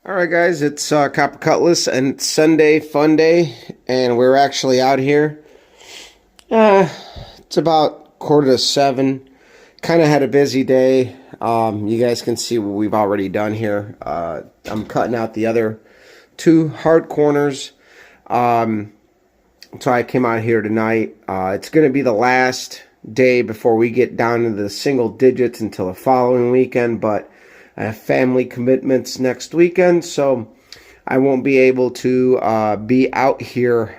All right, guys, it's Copper Cutlass, and it's Sunday Fun Day, and we're actually out here. Uh, it's about 6:45. Kind of had a busy day. You guys can see what we've already done here. I'm cutting out the other two hard corners. So I came out here tonight. It's going to be the last day before we get down into the single digits until the following weekend, but I have family commitments next weekend, so I won't be able to be out here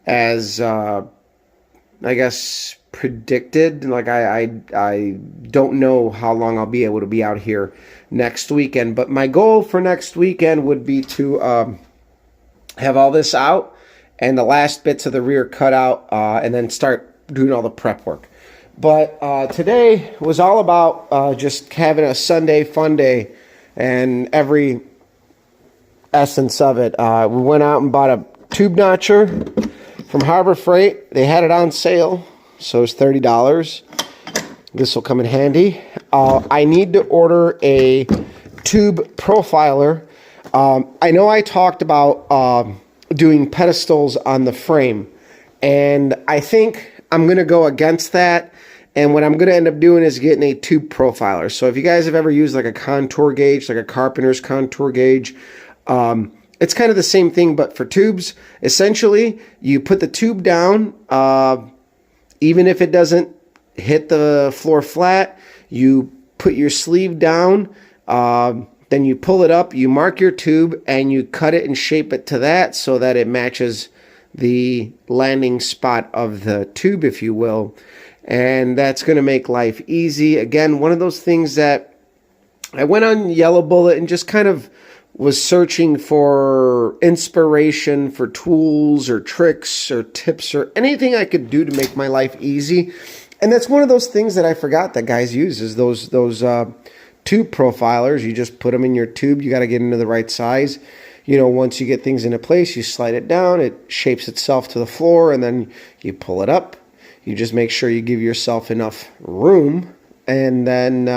as I guess predicted. Like I don't know how long I'll be able to be out here next weekend, but my goal for next weekend would be to have all this out and the last bits of the rear cut out, and then start doing all the prep work. But today was all about just having a Sunday fun day, and every essence of it. We went out and bought a tube notcher from Harbor Freight. They had it on sale, so it's $30. This will come in handy. I need to order a tube profiler. I know I talked about doing pedestals on the frame, and I think I'm going to go against that. And what I'm going to end up doing is getting a tube profiler. So if you guys have ever used like a contour gauge, like a carpenter's contour gauge, it's kind of the same thing, but for tubes. Essentially, you put the tube down, even if it doesn't hit the floor flat, you put your sleeve down, then you pull it up, you mark your tube, and you cut it and shape it to that so that it matches the landing spot of the tube, if you will. And that's going to make life easy. Again, one of those things that I went on Yellow Bullet and just kind of was searching for inspiration for tools or tricks or tips or anything I could do to make my life easy. And that's one of those things that I forgot that guys use is those tube profilers. You just put them in your tube. You got to get into the right size. You know, once you get things into place, you slide it down. It shapes itself to the floor, and then you pull it up. You just make sure you give yourself enough room, and then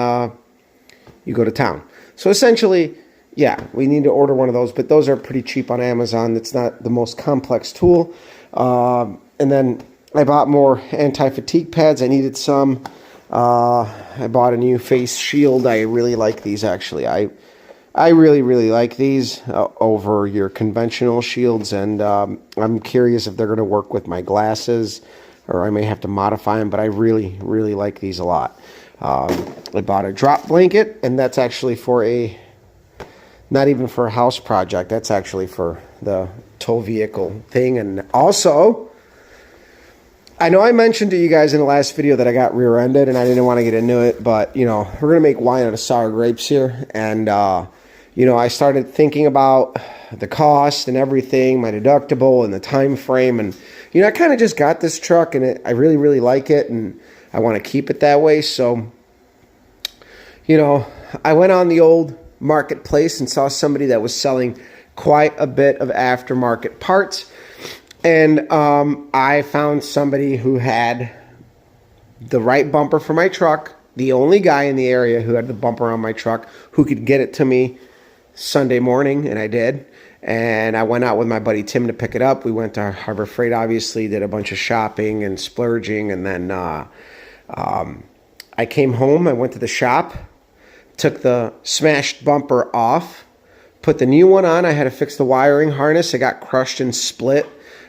you go to town. So essentially, yeah, we need to order one of those, but those are pretty cheap on Amazon. It's not the most complex tool. And then I bought more anti-fatigue pads. I needed some. I bought a new face shield. I really like these, actually. I really, really like these over your conventional shields, and I'm curious if they're going to work with my glasses, or I may have to modify them, but I really, really like these a lot. I bought a drop blanket, and that's actually for not even for a house project. That's actually for the tow vehicle thing. And also, I know I mentioned to you guys in the last video that I got rear-ended, and I didn't want to get into it, but, you know, we're going to make wine out of sour grapes here, and, you know, I started thinking about the cost and everything, my deductible and the time frame, and you know, I kind of just got this truck, and I really, really like it, and I want to keep it that way. So, you know, I went on the old marketplace and saw somebody that was selling quite a bit of aftermarket parts, and I found somebody who had the right bumper for my truck, the only guy in the area who had the bumper on my truck who could get it to me Sunday morning, and I did. And I went out with my buddy Tim to pick it up. We went to Harbor Freight, obviously, did a bunch of shopping and splurging, and then I came home. I went to the shop, took the smashed bumper off, put the new one on. I had to fix the wiring harness. It got crushed and split.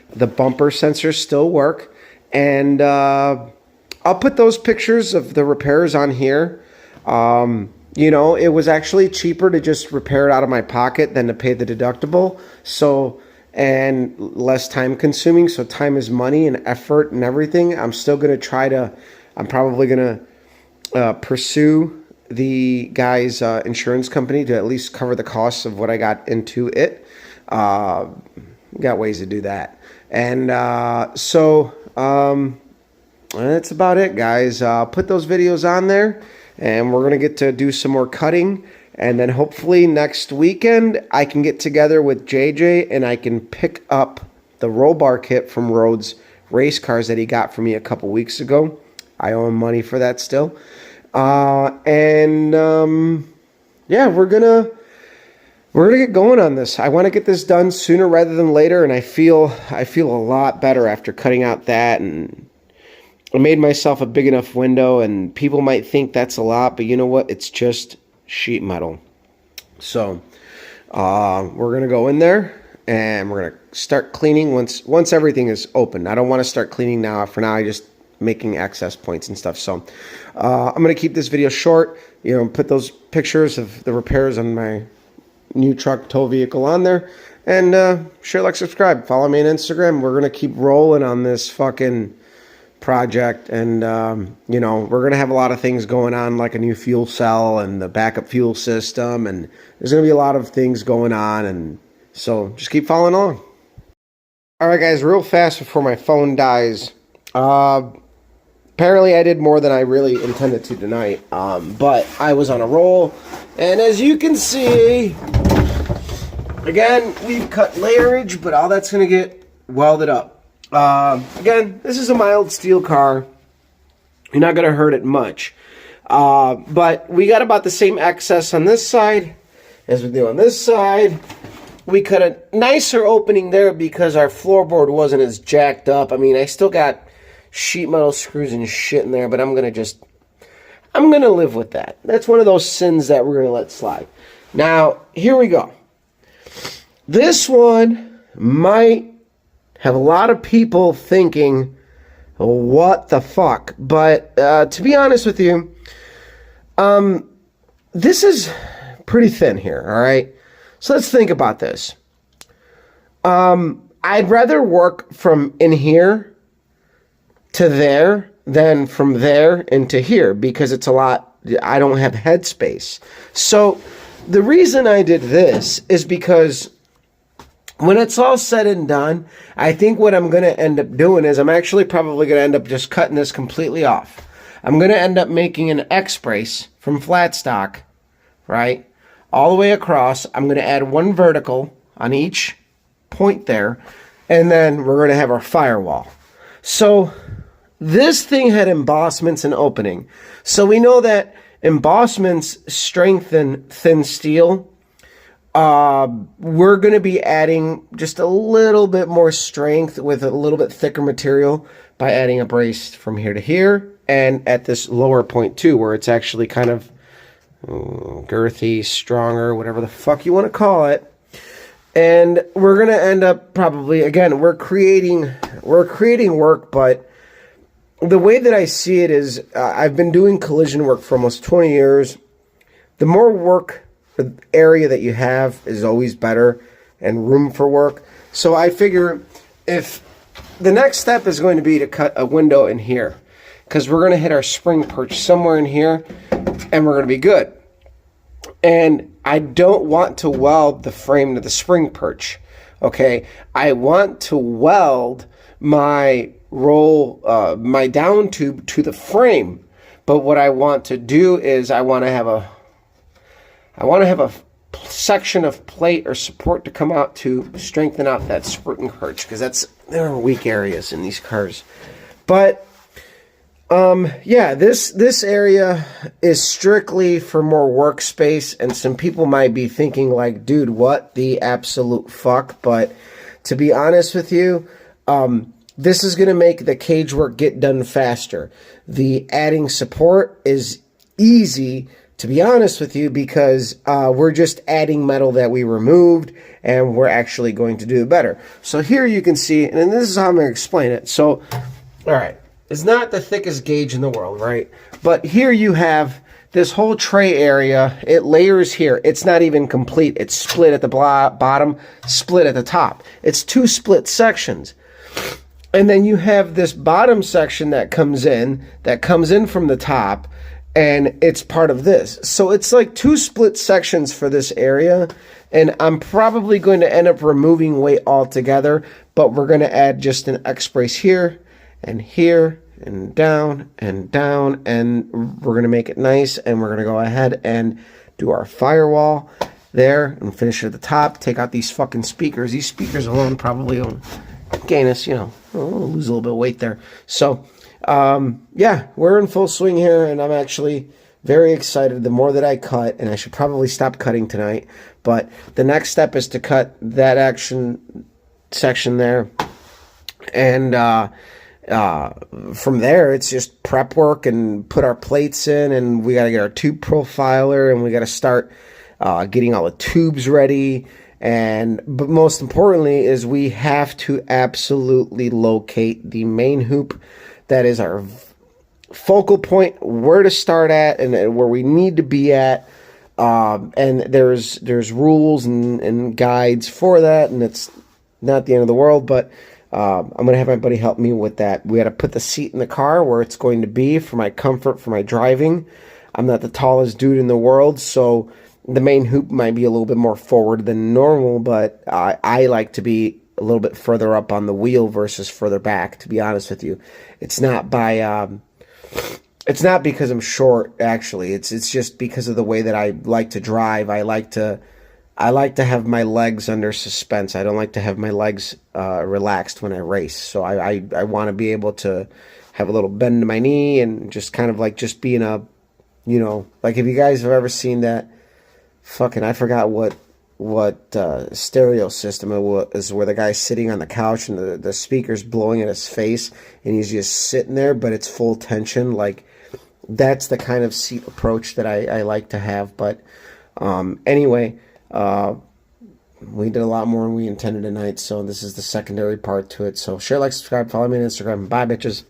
The bumper sensors still work, and I'll put those pictures of the repairs on here. You know, it was actually cheaper to just repair it out of my pocket than to pay the deductible. So, and less time consuming. So time is money and effort and everything. I'm still going to I'm probably going to pursue the guy's insurance company to at least cover the costs of what I got into it. Got ways to do that. And so that's about it, guys. Put those videos on there. And we're going to get to do some more cutting. And then hopefully next weekend, I can get together with JJ and I can pick up the roll bar kit from Rhodes Race Cars that he got for me a couple weeks ago. I owe him money for that still. yeah, we're gonna get going on this. I want to get this done sooner rather than later, and I feel a lot better after cutting out that, and I made myself a big enough window, and people might think that's a lot, but you know what? It's just sheet metal. So we're gonna go in there and we're gonna start cleaning once everything is open. I don't want to start cleaning now. For now, I just making access points and stuff. So I'm gonna keep this video short. You know, put those pictures of the repairs on my new truck tow vehicle on there, and share, like, subscribe, follow me on Instagram. We're gonna keep rolling on this fucking project, and you know, we're gonna have a lot of things going on, like a new fuel cell and the backup fuel system, and there's gonna be a lot of things going on, and so just keep following along. All right, guys, real fast before my phone dies. Apparently I did more than I really intended to tonight, but I was on a roll, and as you can see, again, we've cut layerage, but all that's gonna get welded up. Again, this is a mild steel car. You're not going to hurt it much. But we got about the same excess on this side as we do on this side. We cut a nicer opening there because our floorboard wasn't as jacked up. I mean, I still got sheet metal screws and shit in there, but I'm going to live with that. That's one of those sins that we're going to let slide. Now, here we go. This one might have a lot of people thinking, what the fuck? But to be honest with you, this is pretty thin here, all right? So let's think about this. I'd rather work from in here to there than from there into here because it's a lot, I don't have headspace. So the reason I did this is because when it's all said and done, I think what I'm going to end up doing is I'm actually probably going to end up just cutting this completely off. I'm going to end up making an X-brace from flat stock, right, all the way across. I'm going to add one vertical on each point there, and then we're going to have our firewall. So this thing had embossments and opening. So we know that embossments strengthen thin steel. We're going to be adding just a little bit more strength with a little bit thicker material by adding a brace from here to here and at this lower point too, where it's actually kind of girthy, stronger, whatever the fuck you want to call it. And we're going to end up probably, again, we're creating work, but the way that I see it is I've been doing collision work for almost 20 years. The more work, the area that you have is always better, and room for work. So I figure if the next step is going to be to cut a window in here, because we're going to hit our spring perch somewhere in here, and we're going to be good. And I don't want to weld the frame to the spring perch. Okay, I want to weld my my down tube to the frame. But what I want to do is I want to have a section of plate or support to come out to strengthen out that spring perch, because there are weak areas in these cars. But yeah, this area is strictly for more workspace, and some people might be thinking like, dude, what the absolute fuck? But to be honest with you, this is going to make the cage work get done faster. The adding support is easy, to be honest with you, because we're just adding metal that we removed, and we're actually going to do it better. So here you can see, and this is how I'm going to explain it. So, all right, it's not the thickest gauge in the world, right? But here you have this whole tray area. It layers here. It's not even complete. It's split at the bottom, split at the top. It's two split sections. And then you have this bottom section that comes in from the top, and it's part of this. So it's like two split sections for this area, and I'm probably going to end up removing weight altogether, but we're going to add just an X-brace here, and down, and we're going to make it nice, and we're going to go ahead and do our firewall there, and finish at the top, take out these fucking speakers. These speakers alone probably will gain us, you know, we'll lose a little bit of weight there. So, yeah, we're in full swing here, and I'm actually Very excited. The more that I cut, and I should probably stop cutting tonight, but the next step is to cut that action section there. And from there, it's just prep work and put our plates in, and we got to get our tube profiler, and we got to start getting all the tubes ready. But most importantly is we have to absolutely locate the main hoop that is our focal point, where to start at, and where we need to be at. And there's rules and guides for that, and it's not the end of the world, but I'm going to have my buddy help me with that. We got to put the seat in the car where it's going to be for my comfort, for my driving. I'm not the tallest dude in the world, so the main hoop might be a little bit more forward than normal, but I like to be a little bit further up on the wheel versus further back, to be honest with you. It's not because I'm short, actually. It's just because of the way that I like to drive. I like to have my legs under suspense. I don't like to have my legs relaxed when I race. So I want to be able to have a little bend to my knee and just kind of like just being a, like if you guys have ever seen that fucking, I forgot what stereo system it was, where the guy's sitting on the couch and the speaker's blowing in his face and he's just sitting there, but it's full tension. Like, that's the kind of seat approach that I like to have. But anyway, we did a lot more than we intended tonight, so this is the secondary part to it. So share, like, subscribe, follow me on Instagram. Bye, bitches.